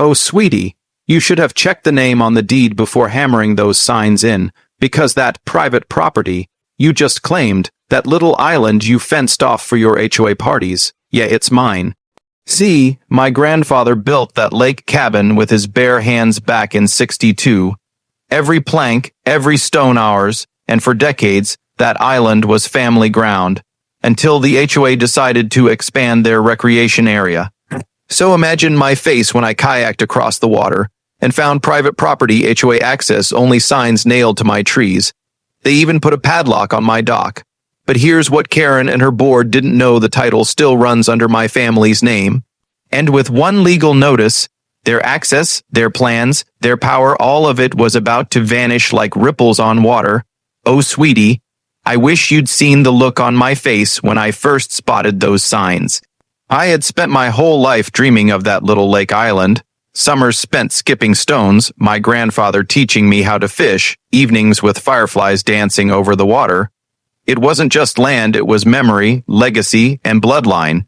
Oh, sweetie, you should have checked the name on the deed before hammering those signs in, because that private property you just claimed, that little island you fenced off for your HOA parties, yeah, it's mine. See, my grandfather built that lake cabin with his bare hands back in '62. Every plank, every stone ours, and for decades, that island was family ground, until the HOA decided to expand their recreation area. So imagine my face when I kayaked across the water and found private property HOA access only signs nailed to my trees. They even put a padlock on my dock. But here's what Karen and her board didn't know: the title still runs under my family's name. And with one legal notice, their access, their plans, their power, all of it was about to vanish like ripples on water. Oh, sweetie, I wish you'd seen the look on my face when I first spotted those signs. I had spent my whole life dreaming of that little lake island. Summers spent skipping stones, my grandfather teaching me how to fish, evenings with fireflies dancing over the water. It wasn't just land, it was memory, legacy, and bloodline.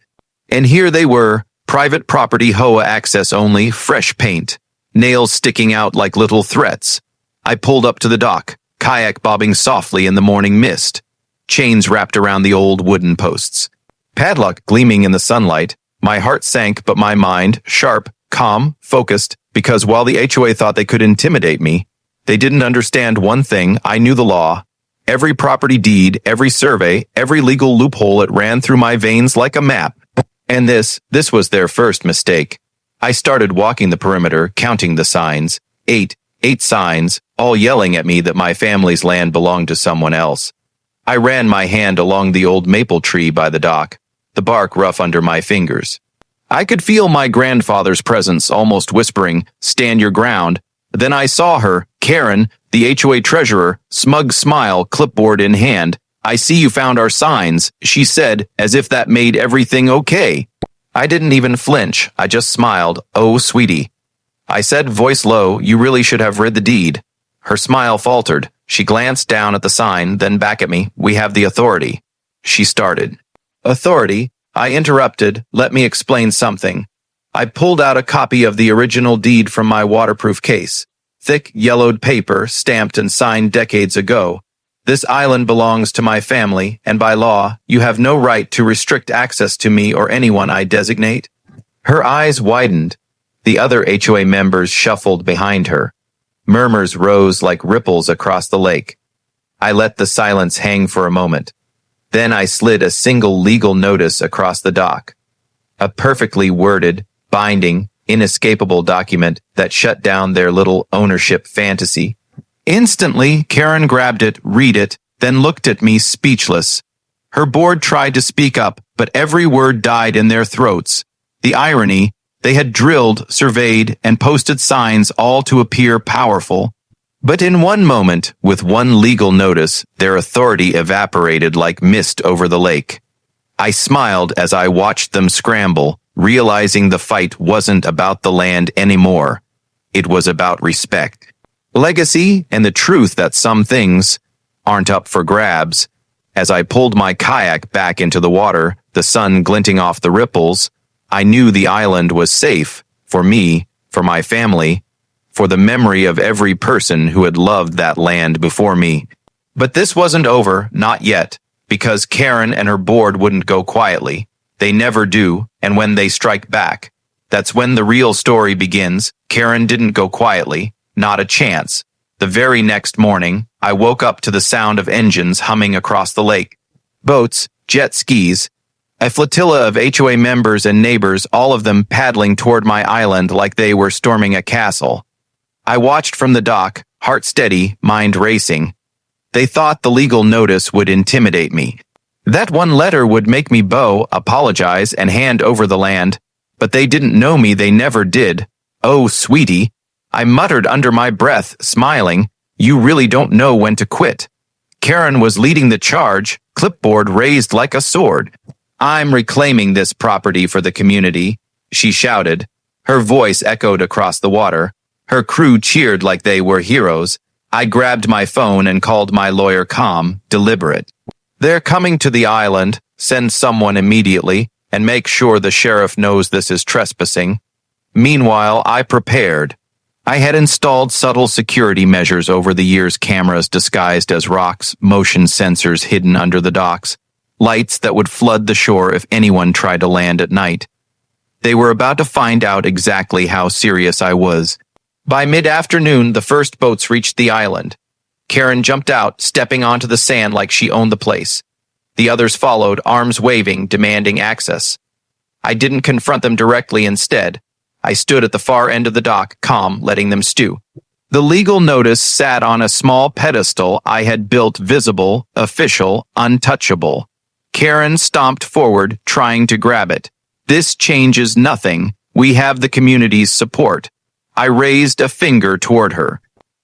And here they were, private property HOA access only, fresh paint, nails sticking out like little threats. I pulled up to the dock, kayak bobbing softly in the morning mist, chains wrapped around the old wooden posts. Padlock gleaming in the sunlight. My heart sank, but my mind, sharp, calm, focused, because while the HOA thought they could intimidate me, they didn't understand one thing: I knew the law. Every property deed, every survey, every legal loophole, it ran through my veins like a map. And this was their first mistake. I started walking the perimeter, counting the signs. Eight signs, all yelling at me that my family's land belonged to someone else. I ran my hand along the old maple tree by the dock, the bark rough under my fingers. I could feel my grandfather's presence, almost whispering, "Stand your ground." Then I saw her, Karen, the HOA treasurer, smug smile, clipboard in hand. "I see you found our signs," she said, as if that made everything okay. I didn't even flinch. I just smiled. "Oh, sweetie," I said, voice low, "you really should have read the deed." Her smile faltered. She glanced down at the sign, then back at me. "We have the authority," she started. "Authority?" I interrupted. "Let me explain something." I pulled out a copy of the original deed from my waterproof case. Thick, yellowed paper, stamped and signed decades ago. "This island belongs to my family, and by law, you have no right to restrict access to me or anyone I designate." Her eyes widened. The other HOA members shuffled behind her. Murmurs rose like ripples across the lake. I let the silence hang for a moment. Then I slid a single legal notice across the dock. A perfectly worded, binding, inescapable document that shut down their little ownership fantasy. Instantly, Karen grabbed it, read it, then looked at me speechless. Her board tried to speak up, but every word died in their throats. The irony: they had drilled, surveyed, and posted signs all to appear powerful. But in one moment, with one legal notice, their authority evaporated like mist over the lake. I smiled as I watched them scramble, realizing the fight wasn't about the land anymore. It was about respect, legacy, and the truth that some things aren't up for grabs. As I pulled my kayak back into the water, the sun glinting off the ripples, I knew the island was safe, for me, for my family, for the memory of every person who had loved that land before me. But this wasn't over, not yet, because Karen and her board wouldn't go quietly. They never do, and when they strike back, that's when the real story begins. Karen didn't go quietly, not a chance. The very next morning, I woke up to the sound of engines humming across the lake. Boats, jet skis, a flotilla of HOA members and neighbors, all of them paddling toward my island like they were storming a castle. I watched from the dock, heart steady, mind racing. They thought the legal notice would intimidate me. That one letter would make me bow, apologize, and hand over the land. But they didn't know me, they never did. "Oh, sweetie," I muttered under my breath, smiling, "you really don't know when to quit." Karen was leading the charge, clipboard raised like a sword. "I'm reclaiming this property for the community," she shouted. Her voice echoed across the water. Her crew cheered like they were heroes. I grabbed my phone and called my lawyer, calm, deliberate. "They're coming to the island. Send someone immediately, and make sure the sheriff knows this is trespassing." Meanwhile, I prepared. I had installed subtle security measures over the years, cameras disguised as rocks, motion sensors hidden under the docks, lights that would flood the shore if anyone tried to land at night. They were about to find out exactly how serious I was. By mid-afternoon, the first boats reached the island. Karen jumped out, stepping onto the sand like she owned the place. The others followed, arms waving, demanding access. I didn't confront them directly. Instead, I stood at the far end of the dock, calm, letting them stew. The legal notice sat on a small pedestal I had built, visible, official, untouchable. Karen stomped forward, trying to grab it. This changes nothing. We have the community's support. I raised a finger toward her.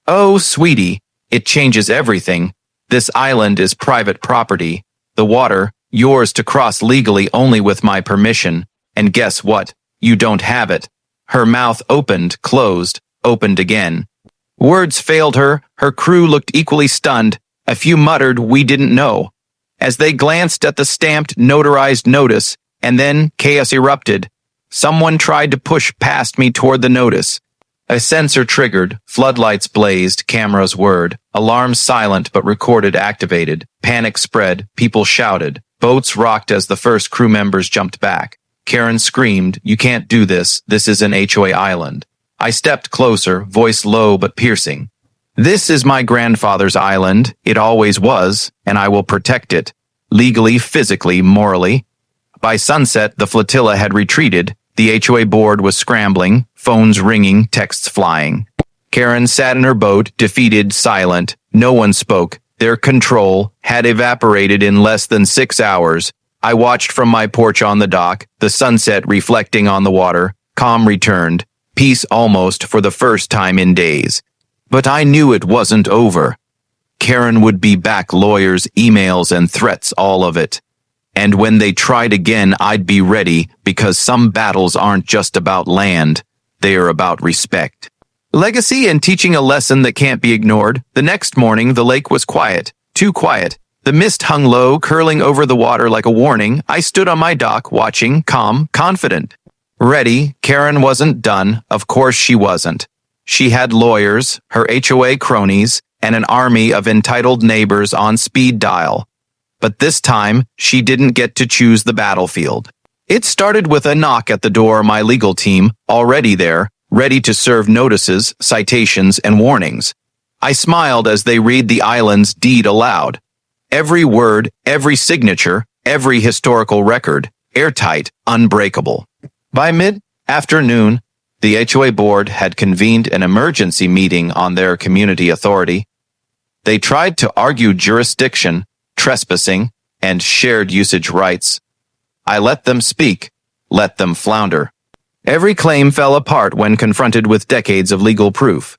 Oh, sweetie, it changes everything. This island is private property. The water, yours to cross legally only with my permission. And guess what? You don't have it. Her mouth opened, closed, opened again. Words failed her. Her crew looked equally stunned. A few muttered, "We didn't know," as they glanced at the stamped, notarized notice, and then chaos erupted. Someone tried to push past me toward the notice. A sensor triggered, floodlights blazed, cameras whirred, alarms silent but recorded activated, panic spread, people shouted, boats rocked as the first crew members jumped back. Karen screamed, "You can't do this, this is an HOA island." I stepped closer, voice low but piercing. "This is my grandfather's island, it always was, and I will protect it, legally, physically, morally." By sunset, the flotilla had retreated. The HOA board was scrambling, phones ringing, texts flying. Karen sat in her boat, defeated, silent. No one spoke. Their control had evaporated in less than 6 hours. I watched from my porch on the dock, the sunset reflecting on the water. Calm returned, peace almost for the first time in days. But I knew it wasn't over. Karen would be back, lawyers, emails, and threats, all of it. And when they tried again, I'd be ready, because some battles aren't just about land. They are about respect. Legacy and teaching a lesson that can't be ignored. The next morning, the lake was quiet. Too quiet. The mist hung low, curling over the water like a warning. I stood on my dock, watching, calm, confident. Ready. Karen wasn't done. Of course she wasn't. She had lawyers, her HOA cronies, and an army of entitled neighbors on speed dial. But this time, she didn't get to choose the battlefield. It started with a knock at the door. My legal team, already there, ready to serve notices, citations, and warnings. I smiled as they read the island's deed aloud. Every word, every signature, every historical record, airtight, unbreakable. By mid-afternoon, the HOA board had convened an emergency meeting on their community authority. They tried to argue jurisdiction, trespassing, and shared usage rights. I let them speak, let them flounder. Every claim fell apart when confronted with decades of legal proof.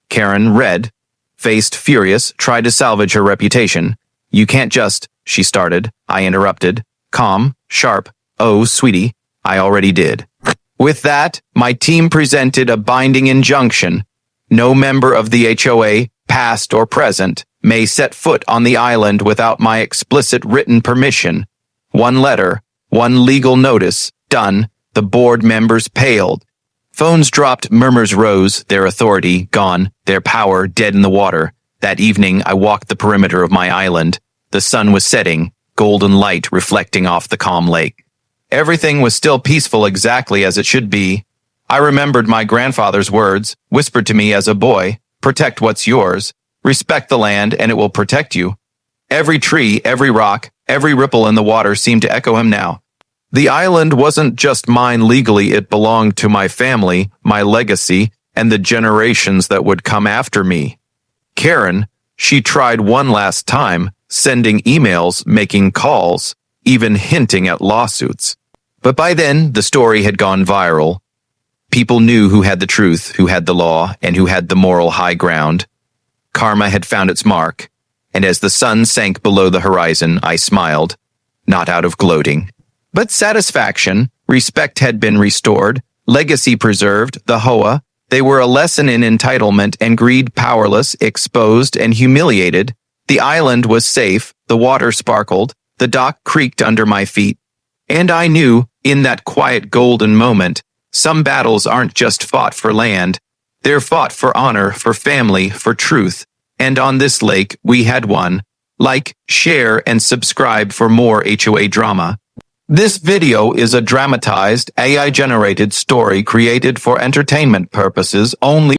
Karen read, faced furious, tried to salvage her reputation. "You can't just," she started. I interrupted, calm, sharp. "Oh, sweetie, I already did." With that, my team presented a binding injunction. No member of the HOA, past or present, may set foot on the island without my explicit written permission. One letter, one legal notice, done. The board members paled. Phones dropped, murmurs rose, their authority gone, their power dead in the water. That evening, I walked the perimeter of my island. The sun was setting, golden light reflecting off the calm lake. Everything was still peaceful, exactly as it should be. I remembered my grandfather's words, whispered to me as a boy, "Protect what's yours. Respect the land, and it will protect you." Every tree, every rock, every ripple in the water seemed to echo him now. The island wasn't just mine legally, it belonged to my family, my legacy, and the generations that would come after me. Karen, she tried one last time, sending emails, making calls, even hinting at lawsuits. But by then, the story had gone viral. People knew who had the truth, who had the law, and who had the moral high ground. Karma had found its mark, and as the sun sank below the horizon, I smiled, not out of gloating, but satisfaction. Respect had been restored, legacy preserved, the HOA. They were a lesson in entitlement and greed, powerless, exposed, and humiliated. The island was safe, the water sparkled, the dock creaked under my feet. And I knew, in that quiet golden moment, Some battles aren't just fought for land. They're fought for honor, for family, for truth. And on this lake, we had one. Like, share, and subscribe for more HOA drama. This video is a dramatized, AI-generated story created for entertainment purposes only.